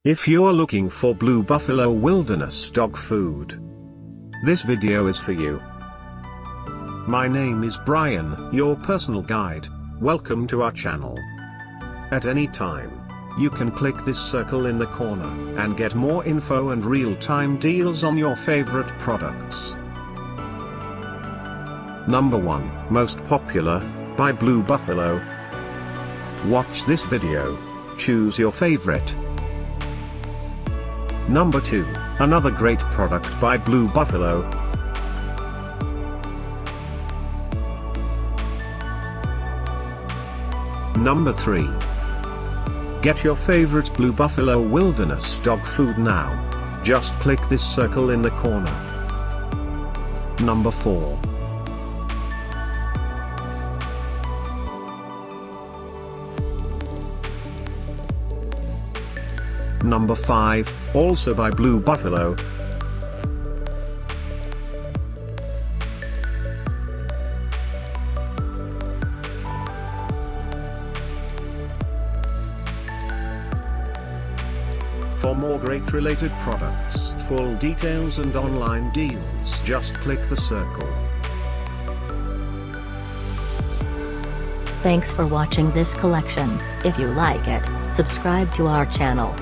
If you're looking for Blue Buffalo Wilderness dog food, this video is for you. My name is Brian, your personal guide. Welcome to our channel. At any time, you can click this circle in the corner and get more info and real-time deals on your favorite products. Number 1, Most Popular, by Blue Buffalo. Watch this video. Choose your favorite. Number 2, another great product by Blue Buffalo. Number 3. Get your favorite Blue Buffalo Wilderness dog food now. Just click this circle in the corner. Number 4. Number 5, also by Blue Buffalo. For more great related products, full details and online deals, just click the circle. Thanks for watching this collection. If you like it, subscribe to our channel.